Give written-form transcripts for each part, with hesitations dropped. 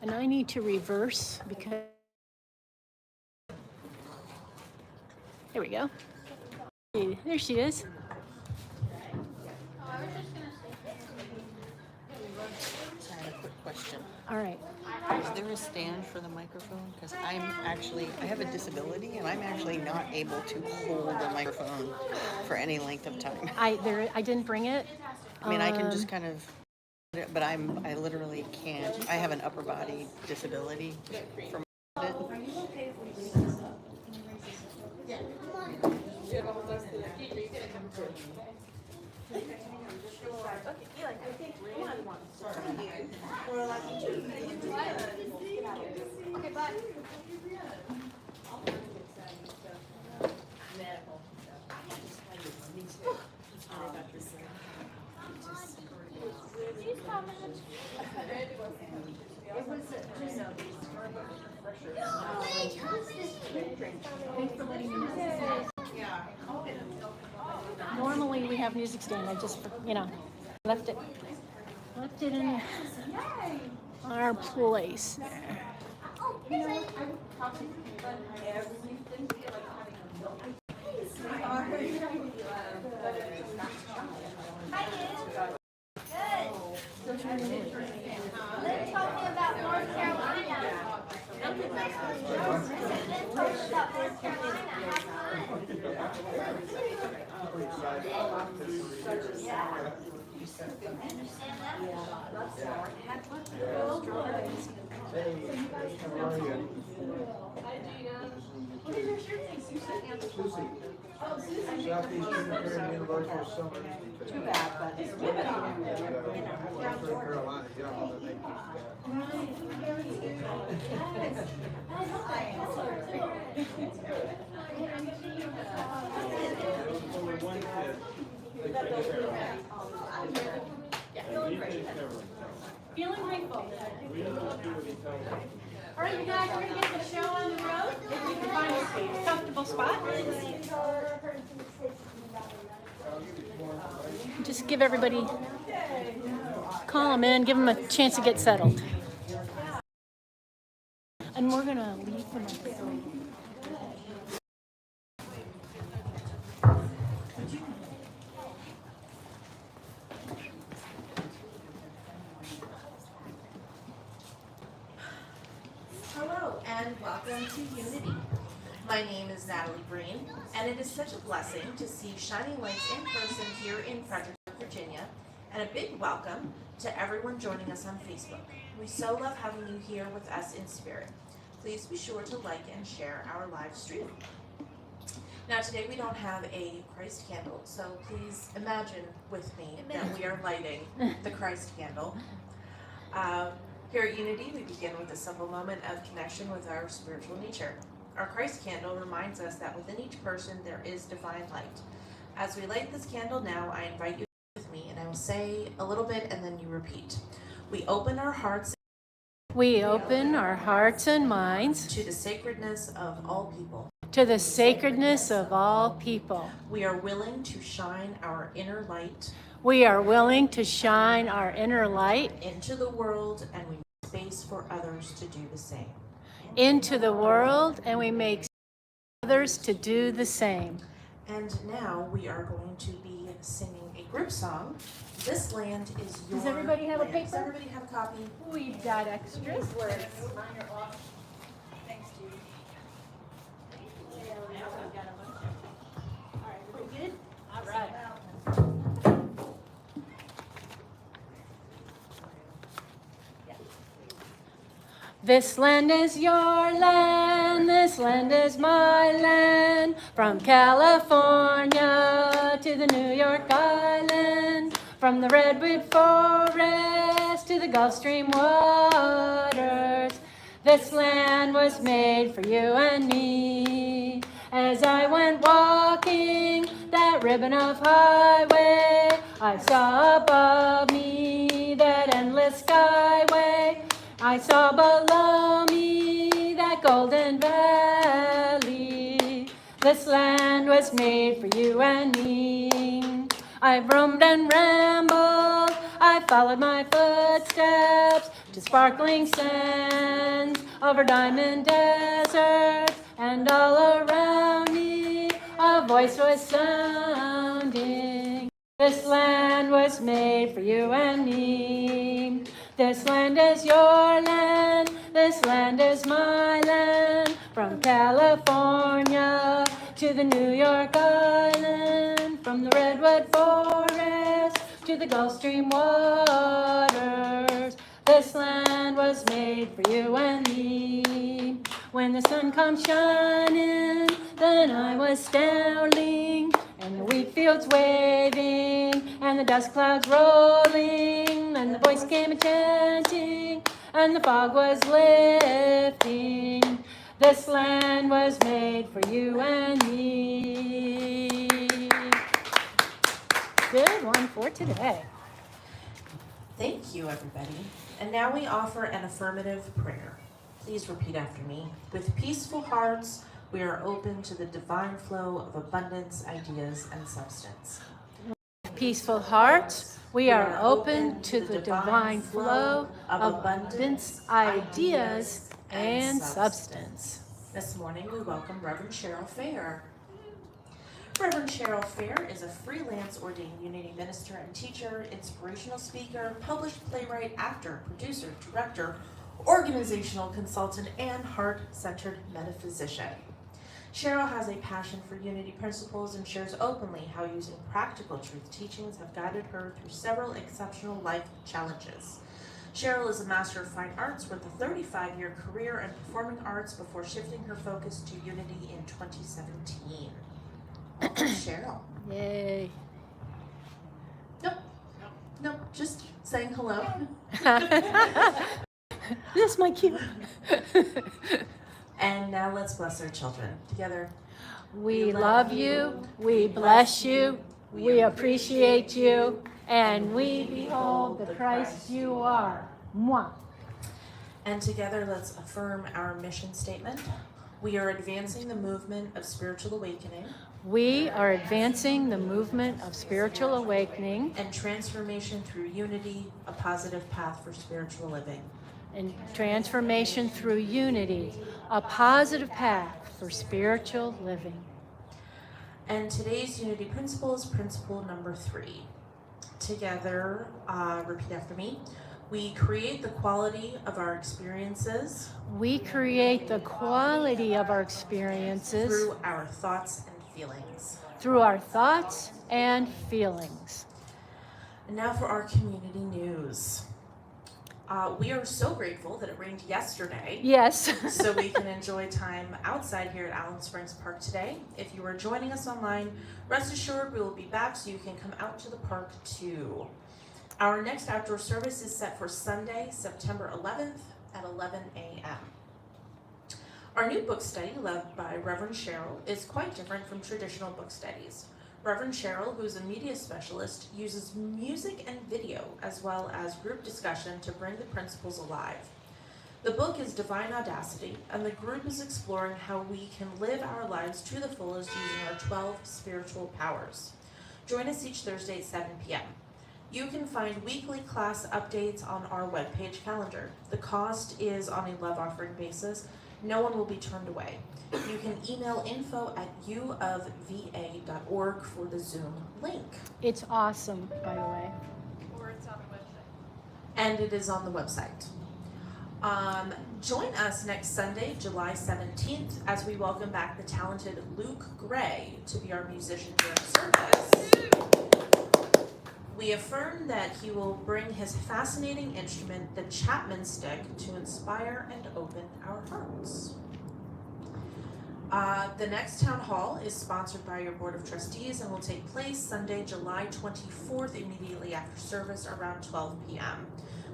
And I need to reverse because, there we go. Hey, there she is. I have a quick question. All right. Is there a stand for the microphone? Because I have a disability and I'm actually not able to hold a microphone for any length of time. I didn't bring it. I mean, I can just kind of, but I literally can't. I have an upper body disability from it. Okay, bye. Normally we have music stand. I just, left it in our place there. Let's talk about North Carolina. What is your shirt name? Susie. Oh, Susie. Southeast Universal Summer. Too bad, but it's good. North Carolina, yeah. Feeling grateful. All right, you guys, we're going to get the show on the road. If we can find a comfortable spot. Just give everybody, call them in, give them a chance to get settled. And we're going to leave them up there. Hello and welcome to Unity. My name is Natalie Breen, and it is such a blessing to see Shining Lights in person here in Fredericksburg, Virginia, and a big welcome to everyone joining us on Facebook. We so love having you here with us in spirit. Please be sure to like and share our live stream. Now today we don't have a Christ candle, so please imagine with me that we are lighting the Christ candle. Here at Unity, we begin with a simple moment of connection with our spiritual nature. Our Christ candle reminds us that within each person there is divine light. As we light this candle now, I invite you with me, and I will say a little bit and then you repeat. We open our hearts. We open our hearts and minds To the sacredness of all people. to the sacredness of all people. We are willing to shine our inner light. We are willing to shine our inner light Into the world, and we make space for others to do the same. into the world, and we make others to do the same. And now we are going to be singing a group song. This land is your Does everybody have a land. paper? Does everybody have a copy? We've got extras. Thanks, Judy. All right. This land is your land, this land is my land, from California to the New York Island, from the Redwood Forest to the Gulf Stream waters. This land was made for you and me. As I went walking that ribbon of highway, I saw above me that endless skyway. I saw below me that golden valley. This land was made for you and me. I've roamed and rambled, I followed my footsteps to sparkling sands, over diamond deserts, and all around me a voice was sounding. This land was made for you and me. This land is your land. This land is my land. From California to the New York Island, from the redwood forest to the Gulf Stream waters. This land was made for you and me. When the sun comes shining, the night was starling, and the wheat fields waving, and the dust clouds rolling, and the voice came a-chanting, and the fog was lifting. This land was made for you and me. Good one for today. Thank you, everybody. And now we offer an affirmative prayer. Please repeat after me. With peaceful hearts, we are open to the divine flow of abundance, ideas, and substance. Peaceful hearts, we are open to the divine flow of abundance, ideas, and substance. This morning, we welcome Reverend Cheryl Fair. Reverend Cheryl Fair is a freelance ordained Unity minister and teacher, inspirational speaker, published playwright, actor, producer, director, organizational consultant, and heart-centered metaphysician. Cheryl has a passion for Unity principles and shares openly how using practical truth teachings have guided her through several exceptional life challenges. Cheryl is a Master of Fine Arts with a 35-year career in performing arts before shifting her focus to Unity in 2017. Welcome, Cheryl. Yay. Nope, just saying hello. This is my cue. And now let's bless our children. Together. We love you, we bless you, we appreciate you, and we behold the Christ you are. Mwah. And together let's affirm our mission statement. We are advancing the movement of spiritual awakening. We are advancing the movement of spiritual awakening And transformation through unity, a positive path for spiritual living. and transformation through unity, a positive path for spiritual living. And today's unity principle is principle number 3. Together, repeat after me. We create the quality of our experiences We create the quality of our experiences through our thoughts and feelings. through our thoughts and feelings. And now for our community news. We are so grateful that it rained yesterday. Yes. So we can enjoy time outside here at Allen Springs Park today. If you are joining us online, rest assured we will be back so you can come out to the park too. Our next outdoor service is set for Sunday, September 11th at 11 a.m. Our new book study, led by Reverend Cheryl, is quite different from traditional book studies. Reverend Cheryl, who's a media specialist, uses music and video as well as group discussion to bring the principles alive. The book is Divine Audacity, and the group is exploring how we can live our lives to the fullest using our 12 spiritual powers. Join us each Thursday at 7 p.m. You can find weekly class updates on our webpage calendar. The cost is on a love offering basis. No one will be turned away. You can email info@uofva.org for the Zoom link. It's awesome, by the way. Or it's on the website. And it is on the website. Join us next Sunday, July 17th, as we welcome back the talented Luke Gray to be our musician during service. We affirm that he will bring his fascinating instrument, the Chapman stick, to inspire and open our hearts. The next town hall is sponsored by your Board of Trustees and will take place Sunday, July 24th, immediately after service around 12 p.m.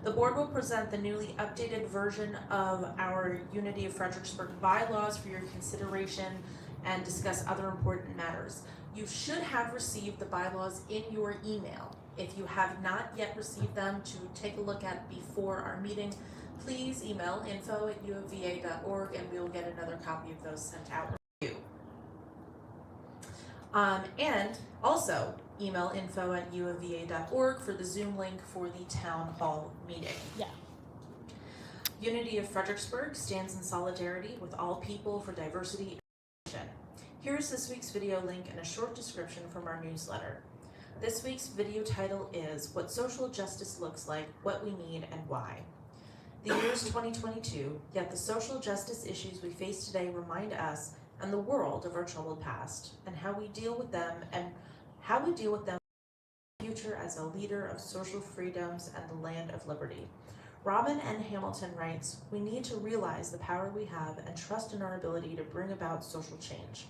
The board will present the newly updated version of our Unity of Fredericksburg bylaws for your consideration and discuss other important matters. You should have received the bylaws in your email. If you have not yet received them to take a look at before our meeting, please email info@uofva.org and we will get another copy of those sent out to you. And also, Email info@uofva.org for the Zoom link for the town hall meeting. Yeah. Unity of Fredericksburg stands in solidarity with all people for diversity and inclusion. Here is this week's video link and a short description from our newsletter. This week's video title is What Social Justice Looks Like, What We Need, and Why. The year is 2022, yet the social justice issues we face today remind us and the world of our troubled past and how we deal with them in the future as a leader of social freedoms and the land of liberty. Robin N. Hamilton writes, "We need to realize the power we have and trust in our ability to bring about social change.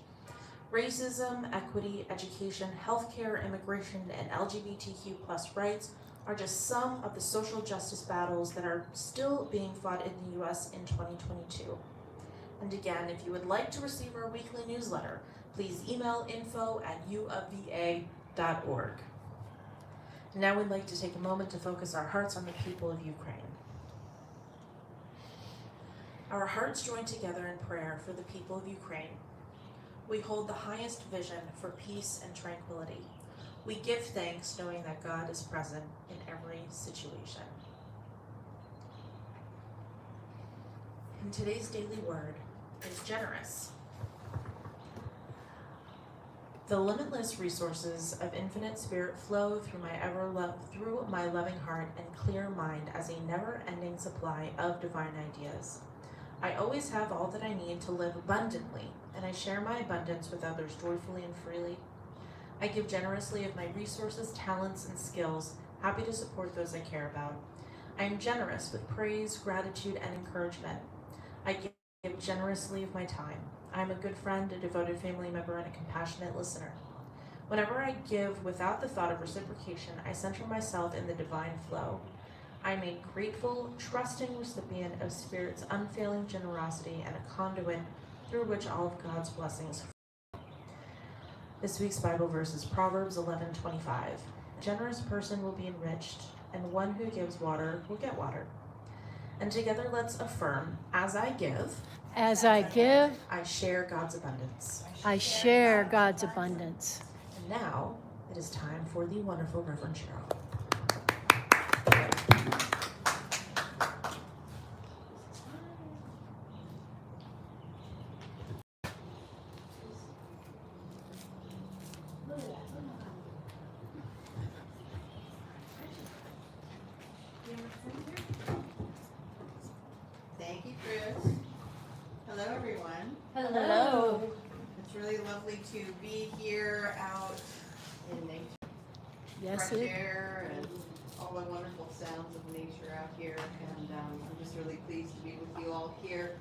Racism, equity, education, healthcare, immigration, and LGBTQ+ rights are just some of the social justice battles that are still being fought in the U.S. in 2022. And again, if you would like to receive our weekly newsletter, please email info@uofva.org. Now we'd like to take a moment to focus our hearts on the people of Ukraine. Our hearts join together in prayer for the people of Ukraine. We hold the highest vision for peace and tranquility. We give thanks knowing that God is present in every situation." And today's daily word is generous. The limitless resources of infinite spirit flow through my loving heart and clear mind as a never-ending supply of divine ideas. I always have all that I need to live abundantly, and I share my abundance with others joyfully and freely. I give generously of my resources, talents, and skills, happy to support those I care about. I am generous with praise, gratitude, and encouragement. I give generously of my time. I am a good friend, a devoted family member, and a compassionate listener. Whenever I give without the thought of reciprocation, I center myself in the divine flow. I am a grateful, trusting recipient of Spirit's unfailing generosity and a conduit through which all of God's blessings flow. This week's Bible verse is Proverbs 11:25. A generous person will be enriched, and one who gives water will get water. And together let's affirm, as I give, I share God's abundance. share God's abundance. And now it is time for the wonderful Reverend Cheryl. Thank you, Chris. Hello, everyone. Hello. It's really lovely to be here out in nature. Yes, Fresh it. air and all the wonderful sounds of nature out here. And I'm just really pleased to be with you all here.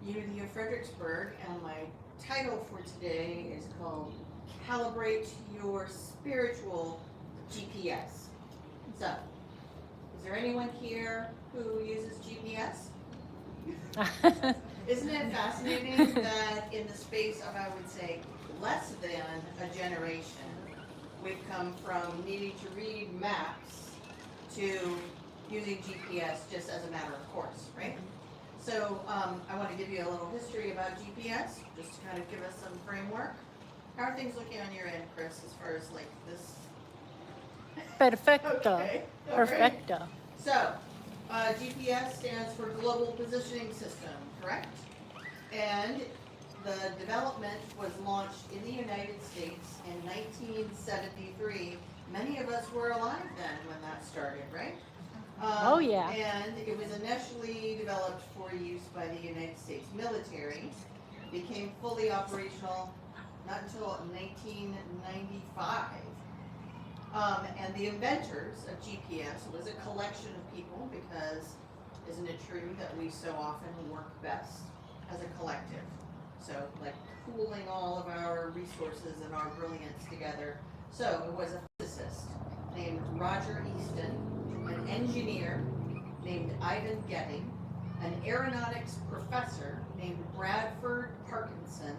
Unity of Fredericksburg. And my title for today is called Calibrate Your Spiritual GPS. So, is there anyone here who uses GPS? Isn't it fascinating that in the space of, I would say, less than a generation, we've come from needing to read maps to using GPS just as a matter of course, right? So I want to give you a little history about GPS, just to kind of give us some framework. How are things looking on your end, Chris, as far as like this? Perfecto. Okay. Perfecto. So, GPS stands for Global Positioning System, correct? And the development was launched in the United States in 1973. Many of us were alive then when that started, right? Oh, yeah. And it was initially developed for use by the United States military. Became fully operational not until 1995. And the inventors of GPS was a collection of people because isn't it true that we so often work best as a collective? So like pooling all of our resources and our brilliance together. So it was a physicist named Roger Easton, an engineer named Ivan Getting, an aeronautics professor named Bradford Parkinson,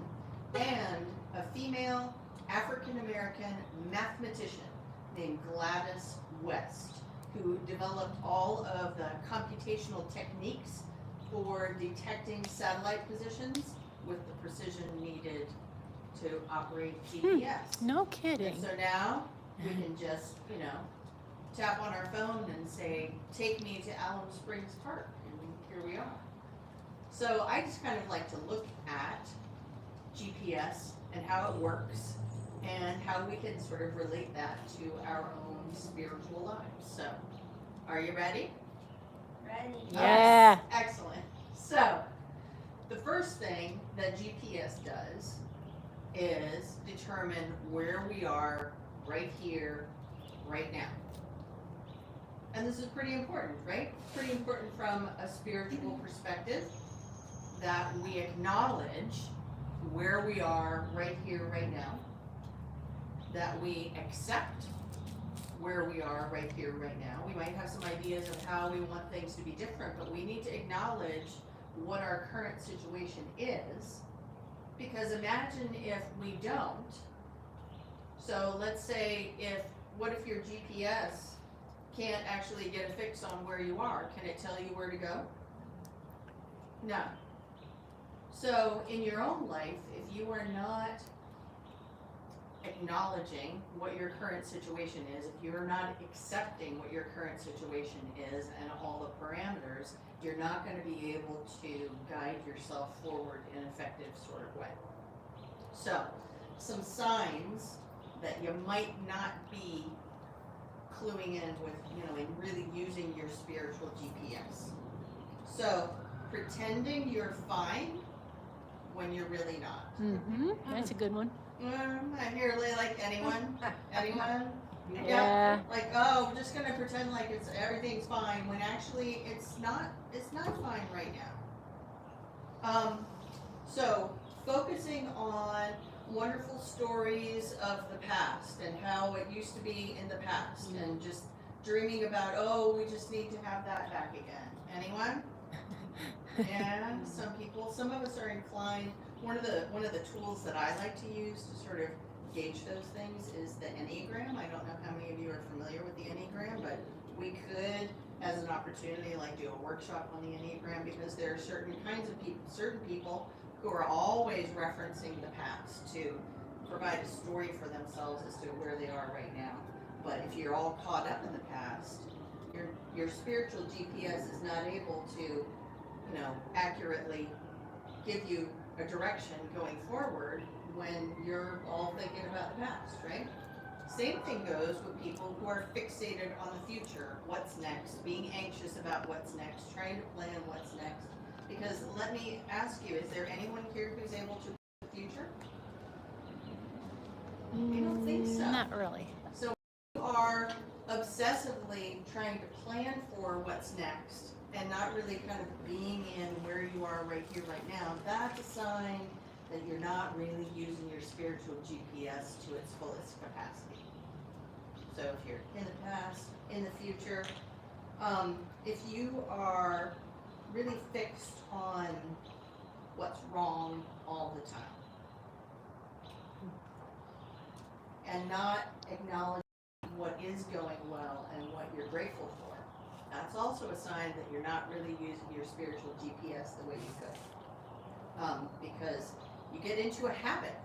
and a female African-American mathematician named Gladys West, who developed all of the computational techniques for detecting satellite positions with the precision needed to operate GPS. No kidding. And so now we can just, tap on our phone and say, take me to Alum Springs Park, and here we are. So I just kind of like to look at GPS and how it works and how we can sort of relate that to our own spiritual lives. So, are you ready? Ready. Yeah. Excellent. So, the first thing that GPS does is determine where we are right here, right now. And this is pretty important, right? Pretty important from a spiritual perspective, that we acknowledge where we are right here, right now, that we accept where we are right here, right now. We might have some ideas of how we want things to be different, but we need to acknowledge what our current situation is, because imagine if we don't. So let's say what if your GPS can't actually get a fix on where you are? Can it tell you where to go? No. So in your own life, if you are not acknowledging what your current situation is, if you're not accepting what your current situation is and all the parameters, you're not going to be able to guide yourself forward in an effective sort of way. So, some signs that you might not be cluing in with, and really using your spiritual GPS. So, pretending you're fine when you're really not. Mm-hmm. That's a good one. I hear like anyone? Anyone? Yeah. Like, oh, we're just gonna pretend like everything's fine when actually it's not fine right now. So focusing on wonderful stories of the past and how it used to be in the past, and just dreaming about, oh, we just need to have that back again. Anyone? Yeah, some of us are inclined. One of the tools that I like to use to sort of gauge those things is the Enneagram. I don't know how many of you are familiar with the Enneagram, but we could, as an opportunity, like do a workshop on the Enneagram, because there are certain kinds of people who are always referencing the past to provide a story for themselves as to where they are right now. But if you're all caught up in the past, your spiritual GPS is not able to, accurately give you a direction going forward when you're all thinking about the past, right? Same thing goes with people who are fixated on the future. What's next? Being anxious about what's next, trying to plan what's next. Because let me ask you, is there anyone here who's able to predict the future? I don't think so. Not really. So you are obsessively trying to plan for what's next and not really kind of being in where you are right here, right now. That's a sign that you're not really using your spiritual GPS to its fullest capacity. So if you're in the past, in the future, if you are really fixed on what's wrong all the time and not acknowledging what is going well and what you're grateful for, that's also a sign that you're not really using your spiritual GPS the way you could. Because you get into a habit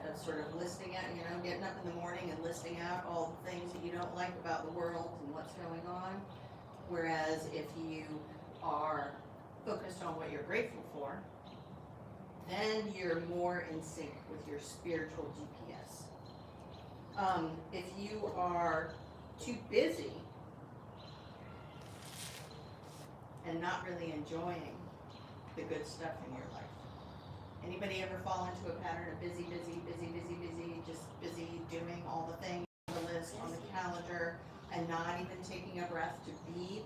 of sort of listing out, getting up in the morning and listing out all the things that you don't like about the world and what's going on. Whereas if you are focused on what you're grateful for, then you're more in sync with your spiritual GPS. If you are too busy and not really enjoying the good stuff in your life. Anybody ever fall into a pattern of busy, just busy doing all the things on the list, on the calendar, and not even taking a breath to be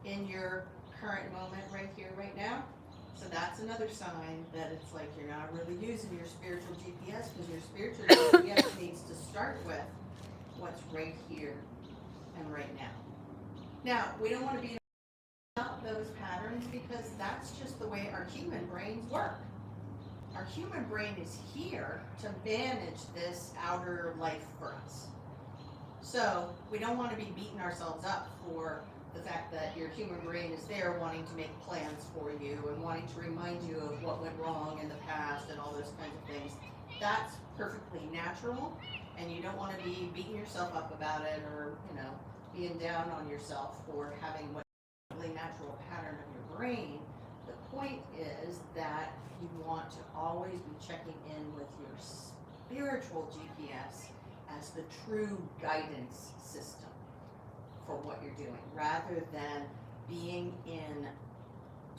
in your current moment right here, right now? So that's another sign that it's like you're not really using your spiritual GPS, because your spiritual GPS needs to start with what's right here and right now. Now, we don't want to be about those patterns, because that's just the way our human brains work. Our human brain is here to manage this outer life for us. So we don't want to be beating ourselves up for the fact that your human brain is there wanting to make plans for you and wanting to remind you of what went wrong in the past and all those kinds of things. That's perfectly natural, And you don't want to be beating yourself up about it, or, you know, being down on yourself for having what is a really natural pattern of your brain. The point is that you want to always be checking in with your spiritual GPS as the true guidance system for what you're doing, rather than being in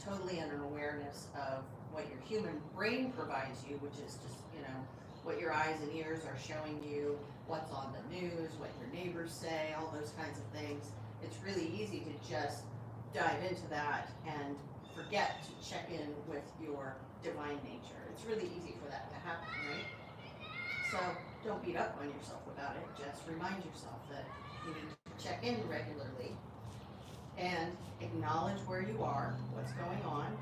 totally under awareness of what your human brain provides you, which is just, you know, what your eyes and ears are showing you, what's on the news, what your neighbors say, all those kinds of things. It's really easy to just dive into that and forget to check in with your divine nature. It's really easy for that to happen, right? So don't beat up on yourself about it. Just remind yourself that you need to check in regularly and acknowledge where you are, what's going on,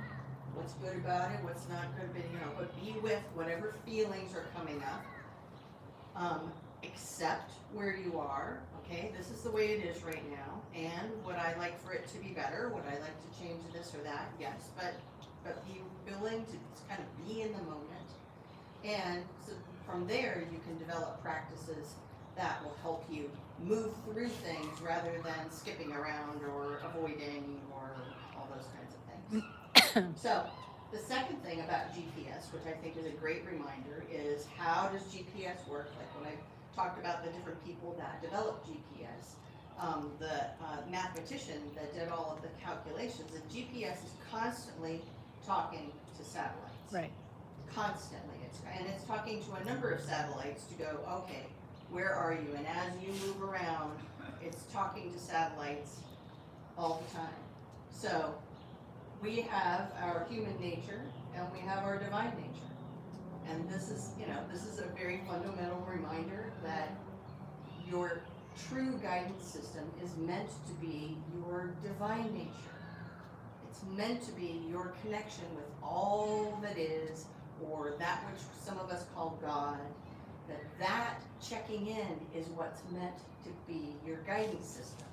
what's good about it, what's not good, but, you know, but be with whatever feelings are coming up. Accept where you are. Okay, this is the way it is right now, and would I like for it to be better? Would I like to change this or that? Yes, but be willing to kind of be in the moment, and so from there you can develop practices that will help you move through things rather than skipping around or avoiding or all those kinds of things. So the second thing about GPS, which I think is a great reminder, is how does GPS work? Like when I talked about the different people that developed GPS, the mathematician that did all of the calculations, and GPS is constantly talking to satellites. Right. Constantly. It's talking to a number of satellites to go, okay, where are you? And as you move around, it's talking to satellites all the time. So we have our human nature and we have our divine nature. And this is, you know, this is a very fundamental reminder that your true guidance system is meant to be your divine nature. It's meant to be your connection with all that is, or that which some of us call God. That checking in is what's meant to be your guidance system,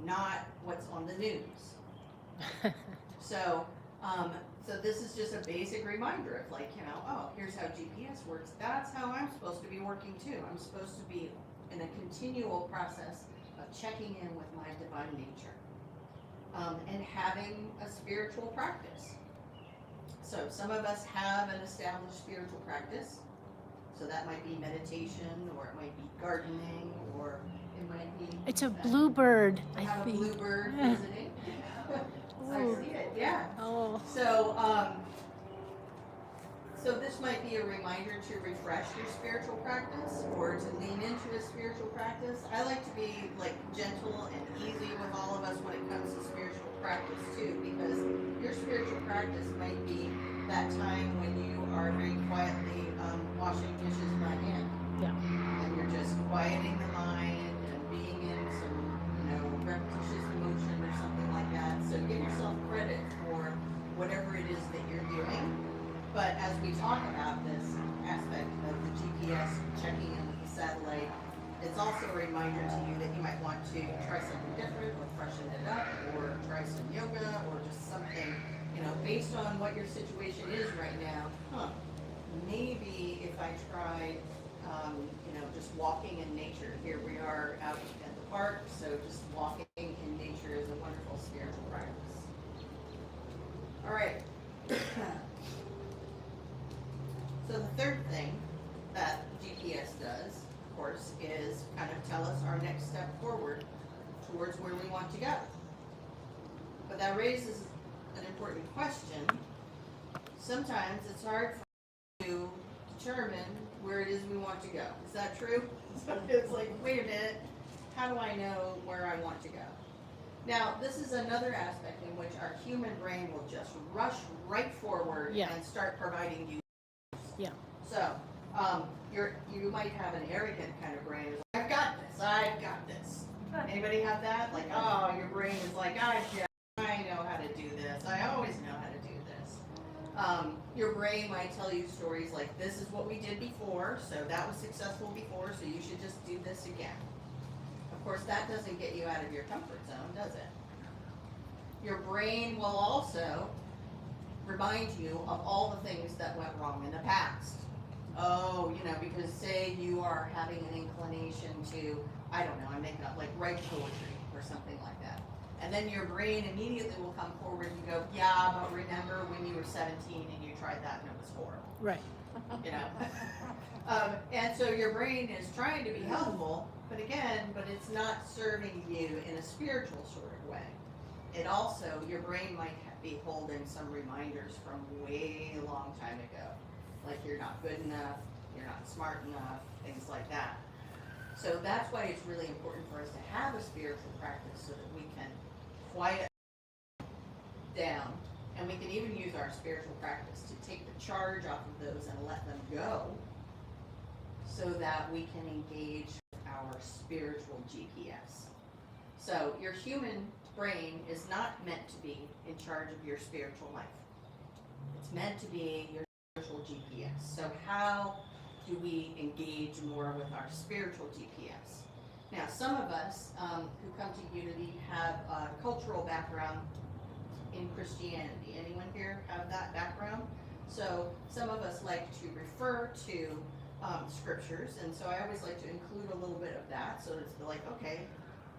not what's on the news. So this is just a basic reminder of, like, you know, oh, here's how GPS works. That's how I'm supposed to be working too. I'm supposed to be in a continual process of checking in with my divine nature, and having a spiritual practice. So some of us have an established spiritual practice. So that might be meditation, or it might be gardening, or it might be... It's a bluebird, I have think. a bluebird visiting. I see it, yeah. Oh. So this might be a reminder to refresh your spiritual practice, or to lean into a spiritual practice. I like to be like gentle and easy with all of us when it comes to spiritual practice too, because your spiritual practice might be that time when you are very quietly washing dishes by hand. Yeah. And you're just quieting the mind and being in some, you know, repetitious motion or something like that. So give yourself credit for whatever it is that you're doing. But as we talk about this aspect of the GPS checking in with the satellite, it's also a reminder to you that you might want to try something different, or freshen it up, or try some yoga, or just something, you know, based on what your situation is right now. Maybe if I tried, you know, just walking in nature. Here we are out at the park, so just walking in nature is a wonderful spiritual practice. All right. So the third thing that GPS does, of course, is kind of tell us our next step forward towards where we want to go. But that raises an important question. Sometimes it's hard for us to determine where it is we want to go. Is that true? So it's like, wait a minute, how do I know where I want to go? Now, this is another aspect in which our human brain will just rush right forward and start providing you. Yeah. So, you might have an arrogant kind of brain. I've got this. Anybody have that? Like, oh, your brain is like, I know how to do this. I always know how to do this. Your brain might tell you stories like, this is what we did before, so that was successful before, so you should just do this again. Of course, that doesn't get you out of your comfort zone, does it? Your brain will also remind you of all the things that went wrong in the past. oh, because say you are having an inclination to, I don't know, I'm making up, like write poetry or something like that. And then your brain immediately will come forward and go, yeah, but remember when you were 17 and you tried that and it was horrible. Right. And so your brain is trying to be helpful, but it's not serving you in a spiritual sort of way. It also, your brain might be holding some reminders from way a long time ago. Like you're not good enough, you're not smart enough, things like that. So that's why it's really important for us to have a spiritual practice so that we can quiet down, and we can even use our spiritual practice to take the charge off of those and let them go so that we can engage our spiritual GPS. So your human brain is not meant to be in charge of your spiritual life. It's meant to be your spiritual GPS. So how do we engage more with our spiritual GPS? Now, some of us who come to Unity have a cultural background in Christianity. Anyone here have that background? So some of us like to refer to scriptures, and so I always like to include a little bit of that, so it's like, okay,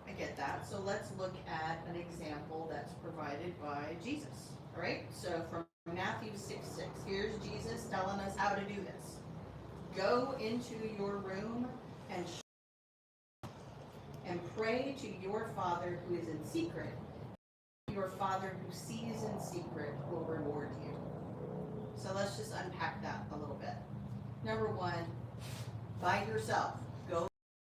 I get that. So let's look at an example that's provided by Jesus. All right, so from Matthew 6:6, here's Jesus telling us how to do this. Go into your room and pray to your Father who is in secret. Your Father who sees in secret will reward you. So let's just unpack that a little bit. Number one, by yourself, go to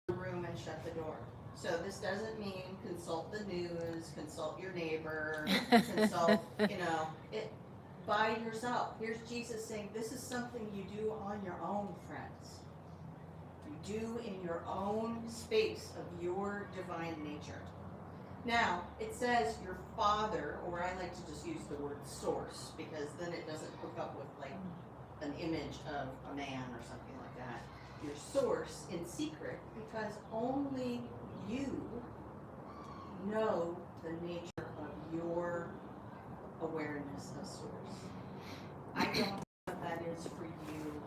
the room and shut the door. So this doesn't mean consult the news, consult your neighbor, consult, it by yourself. Here's Jesus saying this is something you do on your own, friends. You do in your own space of your divine nature. Now, it says your Father, or I like to just use the word source, because then it doesn't hook up with like an image of a man or something like that. Your source in secret, because only you know the nature of your awareness of source. I don't know what that is for you.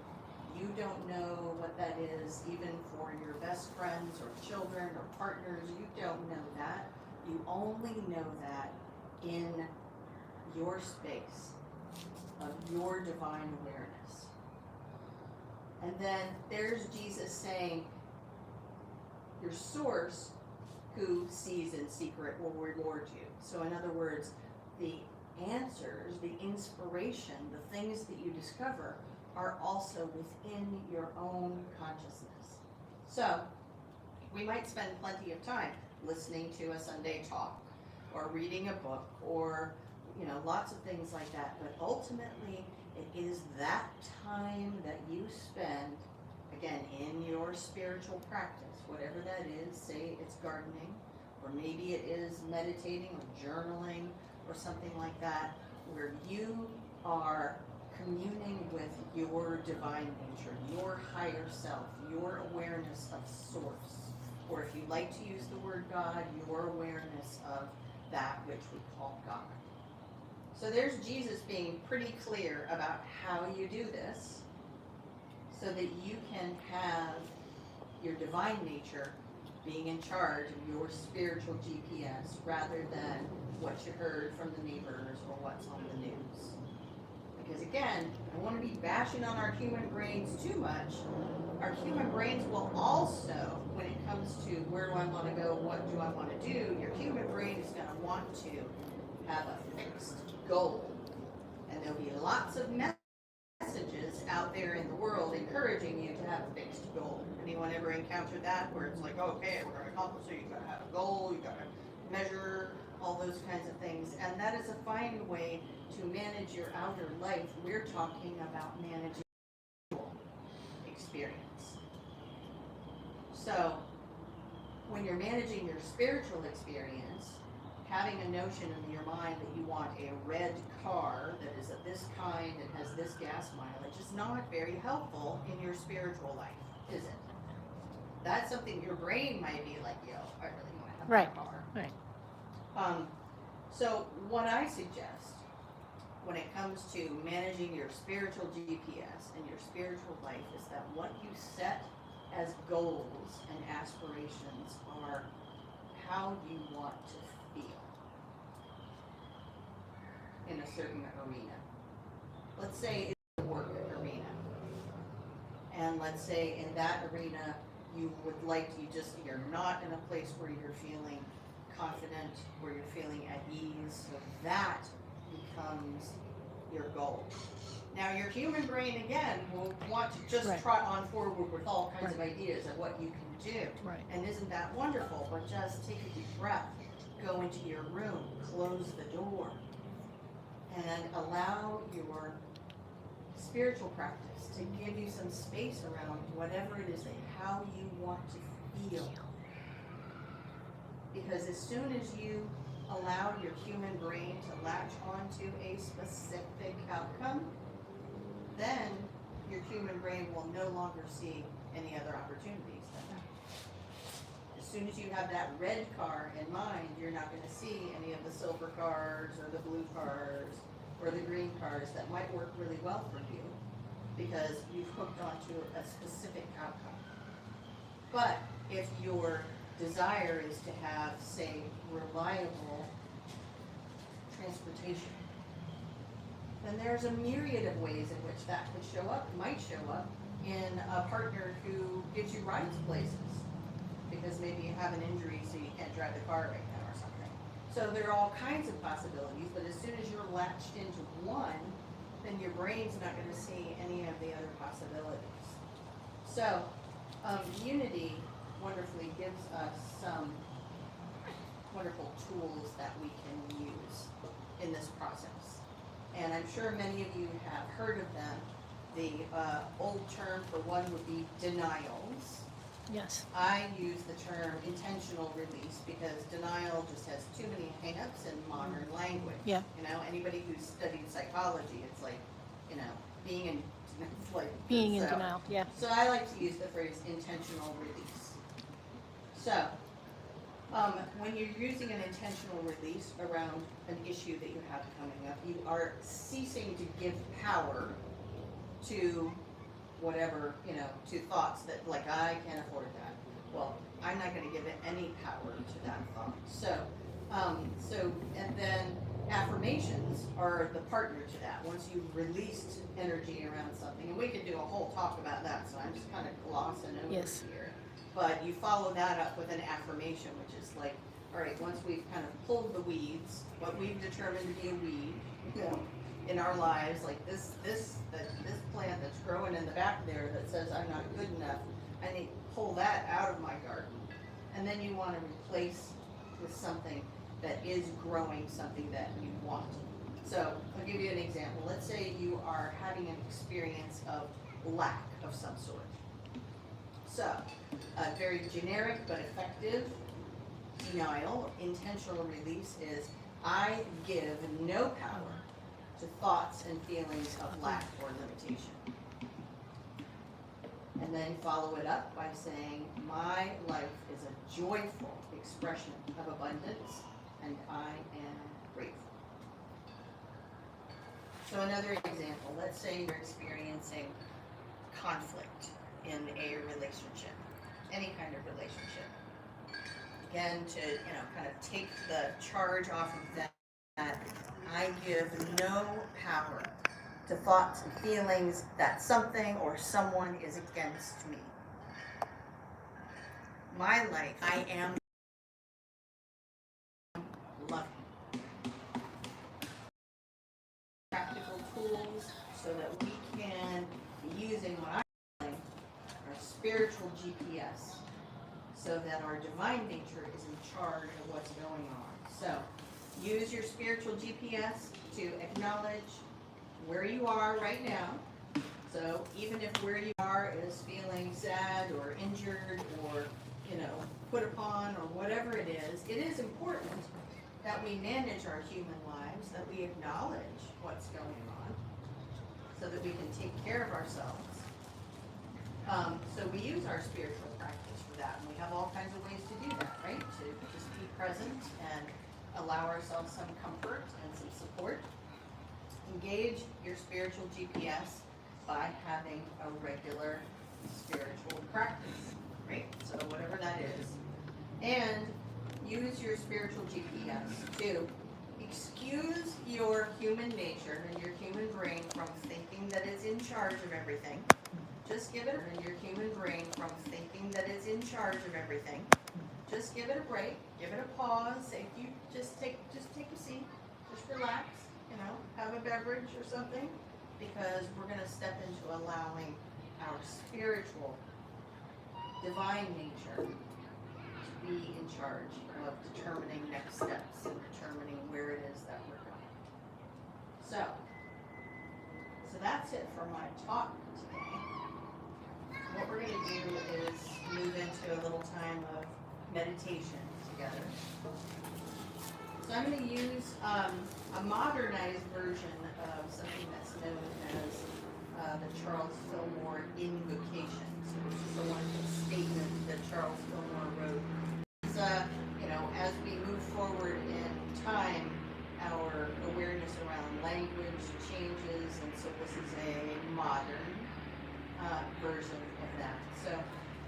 You don't know what that is even for your best friends or children or partners. You don't know that. You only know that in your space of your divine awareness. And then there's Jesus saying, your source who sees in secret will reward you. So in other words, the answers, the inspiration, the things that you discover are also within your own consciousness. So we might spend plenty of time listening to a Sunday talk or reading a book or lots of things like that, but ultimately it is that time that you spend, again, in your spiritual practice, whatever that is. Say it's gardening, or maybe it is meditating or journaling or something like that, where you are communing with your divine nature, your higher self, your awareness of source, or if you like to use the word God, your awareness of that which we call God. So there's Jesus being pretty clear about how you do this so that you can have your divine nature being in charge of your spiritual GPS rather than what you heard from the neighbors or what's on the news. Because again, I don't want to be bashing on our human brains too much. Our human brains will also, when it comes to where do I want to go, what do I want to do, your human brain is going to want to have a fixed goal. And there'll be lots of messages out there in the world encouraging you to have a fixed goal. Anyone ever encountered that where it's like, okay, we're going to accomplish it, you've got to have a goal, you've got to measure all those kinds of things. And that is a fine way to manage your outer life. We're talking about managing experience. So when you're managing your spiritual experience, having a notion in your mind that you want a red car that is of this kind and has this gas mileage is not very helpful in your spiritual life, is it? That's something your brain might be like, yo, I really want to have Right. that car. Right. So what I suggest when it comes to managing your spiritual GPS and your spiritual life is that what you set as goals and aspirations are how you want to feel in a certain arena. Let's say it's a work arena. And let's say in that arena you would like to you're not in a place where you're feeling confident, where you're feeling at ease, so that becomes your goal. Now your human brain again will want to just Right. trot on forward with all kinds of Right. ideas of what you can do. Right. And isn't that wonderful? But just take a deep breath, go into your room, close the door, and allow your spiritual practice to give you some space around whatever it is that how you want to feel. Because as soon as you allow your human brain to latch onto a specific outcome, then your human brain will no longer see any other opportunities than that. As soon as you have that red car in mind, you're not going to see any of the silver cars or the blue cars or the green cars that might work really well for you because you've hooked onto a specific outcome. But if your desire is to have, say, reliable transportation, then there's a myriad of ways in which that could show up. It might show up in a partner who gives you rides places because maybe you have an injury so you can't drive the car right now or something. So there are all kinds of possibilities, but as soon as you're latched into one, then your brain's not going to see any of the other possibilities. So Unity wonderfully gives us some wonderful tools that we can use in this process. And I'm sure many of you have heard of them. The old term for one would be denials. Yes. I use the term intentional release because denial just has too many hang-ups in modern language. Yeah. You know, anybody who's studied psychology, it's like, you know, being in Being in so- denial. Yeah. So I like to use the phrase intentional release. So, when you're using an intentional release around an issue that you have coming up, you are ceasing to give power to whatever, you know, to thoughts that, like, I can't afford that. Well, I'm not going to give it any power to that thought. So, and then affirmations are the partner to that. Once you've released energy around something, and we could do a whole talk about that, so I'm just kind of glossing over Yes. here. But you follow that up with an affirmation, which is like, all right, once we've kind of pulled the weeds, what we've determined to be a weed, you know, in our lives, like this plant that's growing in the back there that says I'm not good enough, I need to pull that out of my garden. And then you want to replace with something that is growing something that you want. So I'll give you an example. Let's say you are having an experience of lack of some sort. So a very generic but effective denial, intentional release is I give no power to thoughts and feelings of lack or limitation. And then follow it up by saying, my life is a joyful expression of abundance, and I am grateful. So another example, let's say you're experiencing conflict in a relationship, any kind of relationship. Again, to, you know, kind of take the charge off of that, I give no power to thoughts and feelings that something or someone is against me. My life, I am loving. Practical tools so that we can be using what I'm calling our spiritual GPS, so that our divine nature is in charge of what's going on. So use your spiritual GPS to acknowledge where you are right now. So even if where you are is feeling sad or injured or, you know, put upon or whatever it is important that we manage our human lives, that we acknowledge what's going on so that we can take care of ourselves. So we use our spiritual practice for that, and we have all kinds of ways to do that, right? To just be present and allow ourselves some comfort and some support. engage your spiritual GPS by having a regular spiritual practice, right? So whatever that is. And use your spiritual GPS to excuse your human nature and your human brain from thinking that it's in charge of everything. Just give it your human brain from thinking that it's in charge of everything. Just give it a break, give it a pause. If you just take a seat, just relax, have a beverage or something, because we're going to step into allowing our spiritual, divine nature to be in charge of determining next steps and determining where it is that we're going. So that's it for my talk today. What we're going to do is move into a little time of meditation together. So I'm going to use a modernized version of something that's known as the Charles Fillmore Invocation. So this is a wonderful statement that Charles Fillmore wrote. It's, as we move forward in time, our awareness around language changes, and so this is a modern version of that. So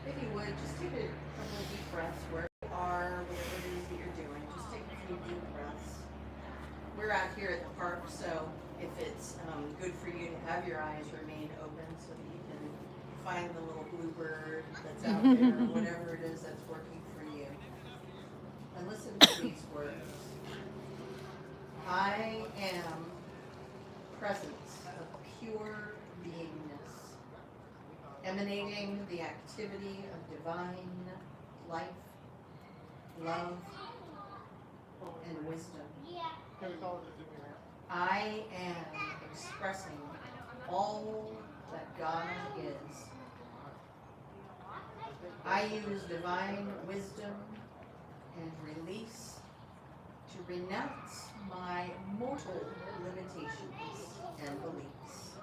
if you would, just take a couple of deep breaths where you are, whatever it is that you're doing. Just take a few deep breaths. We're out here at the park, so if it's good for you to have your eyes remain open so that you can find the little bluebird that's out there, or whatever it is that's working for you. And listen to these words. I am presence of pure beingness, emanating the activity of divine life, love, and wisdom. I am expressing all that God is. I use divine wisdom and release to renounce my mortal limitations and beliefs.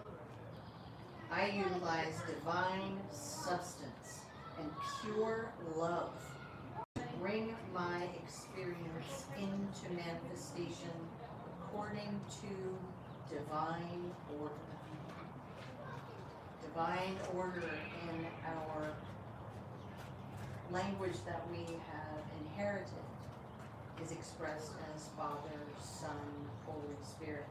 I utilize divine substance and pure love to bring my experience into manifestation according to divine order. Divine order in our language that we have inherited is expressed as Father, Son, Holy Spirit.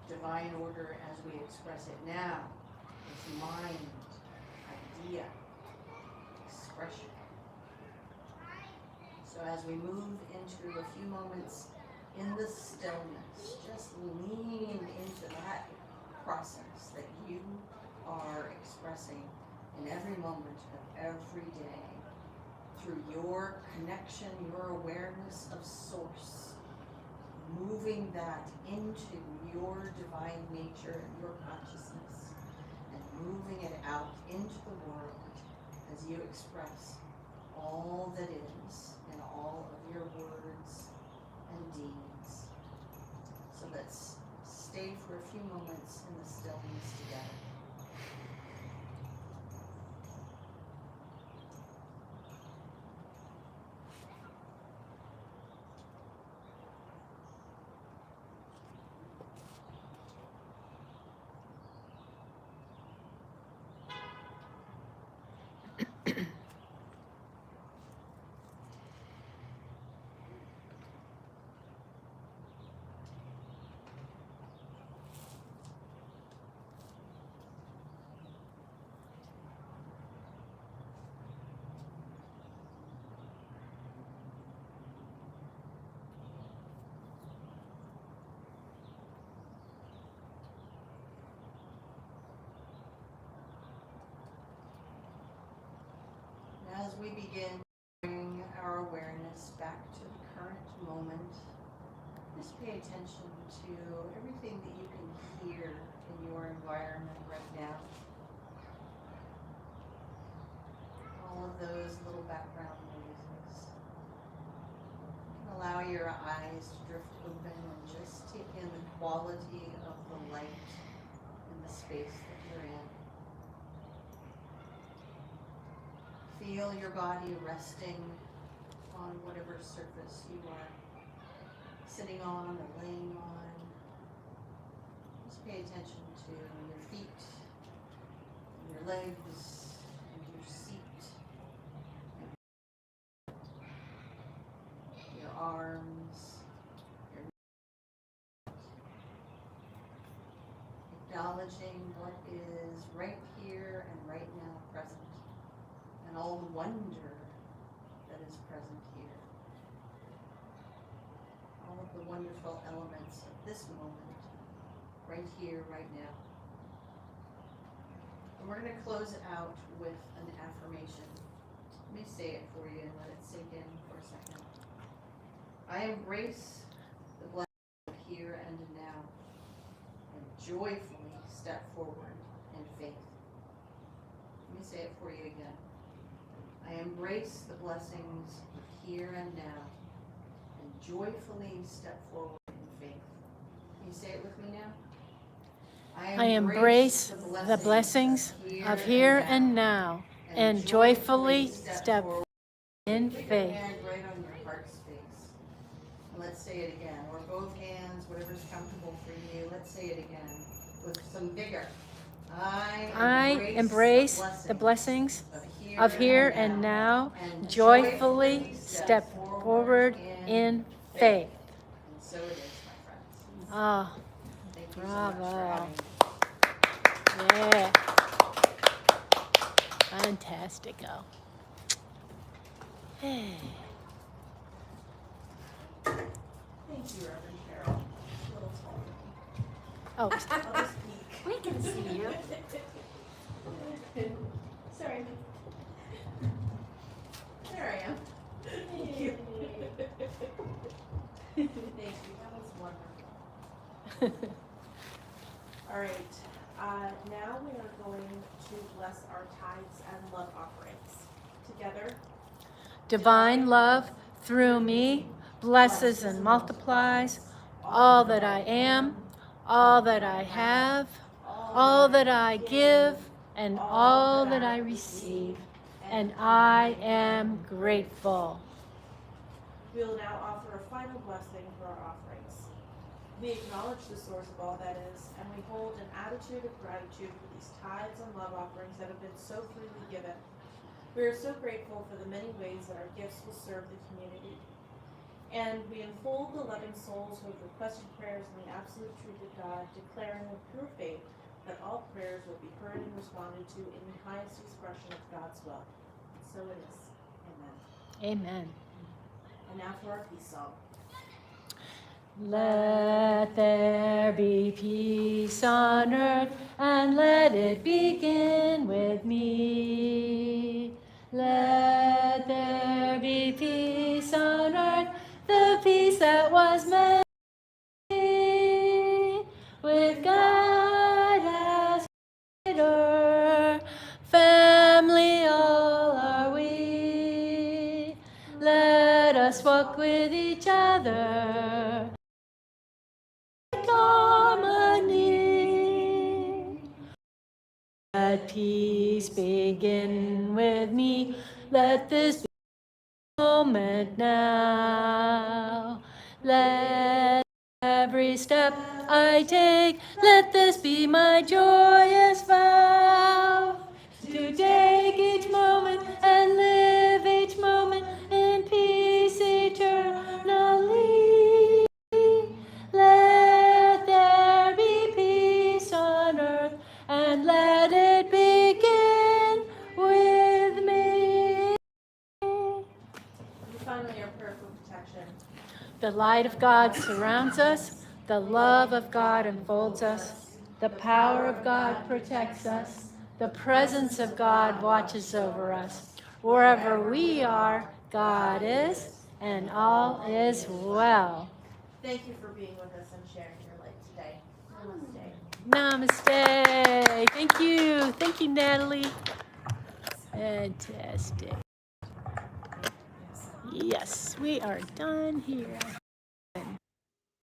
Divine order as we express it now is mind, idea, expression. So as we move into a few moments in the stillness, just lean into that process that you are expressing in every moment of every day through your connection, your awareness of source, moving that into your divine nature and your consciousness, and moving it out into the world as you express all that is in all of your words and deeds. So let's stay for a few moments in the stillness together. As we begin to bring our awareness back to the current moment, just pay attention to everything that you can hear in your environment right now. All of those little background noises. Allow your eyes to drift open and just take in the quality of the light in the space that you're in. Feel your body resting on whatever surface you are sitting on or laying on. pay attention to your feet, your legs, and your seat, your arms, your acknowledging what is right here and right now present, and all the wonder that is present here. All of the wonderful elements of this moment, right here, right now. And we're going to close out with an affirmation. Let me say it for you and let it sink in for a second. I embrace the blessing of here and now, and joyfully step forward in faith. Let me say it for you again. I embrace the blessings of here and now, and joyfully step forward in faith. Can you say it with me now? I embrace the blessings of here and now, and joyfully step in Put your faith. hand right on your heart space. And let's say it again, or both hands, whatever's comfortable for you. Let's say it again with some vigor. I embrace the blessings of here and now, joyfully step forward in faith. And so it is, my friends. Oh, Thank you so much for bravo. having me. Yeah. Fantastico. Hey. Thank you, Reverend Cheryl. A little tall for me. Oh, I'll just peek. we can see you. Sorry. There I am. Thank you. Thank you. That was wonderful. All right. Now we are going to bless our tithes and love offerings. Together. Divine love through me blesses and multiplies all that I am, all that I have, all that I give, and all that I receive. And I am grateful. We will now offer a final blessing for our offerings. We acknowledge the source of all that is, and we hold an attitude of gratitude for these tithes and love offerings that have been so freely given. We are so grateful for the many ways that our gifts will serve the community. And we enfold the loving souls who have requested prayers in the absolute truth of God, declaring with pure faith that all prayers will be heard and responded to in the highest expression of God's will. So it is. Amen. Amen. And now for our peace song. Let there be peace on earth, and let it begin with me. Let there be peace on earth, the peace that was meant with God as leader. Family all are we. Let us walk with each other. Harmony. Let peace begin with me. Let this be the moment now. Let every step I take, let this be my joyous vow. To take each moment and live each moment in peace eternally. Let there be peace on earth, and let it begin with me. And finally, our prayer for protection. The light of God surrounds us, the love of God enfolds us, the power of God protects us, the presence of God watches over us. Wherever we are, God is, and all is well. Thank you for being with us and sharing your light today. Namaste. Namaste. Thank you. Thank you, Natalie. Fantastic. Yes, we are done here.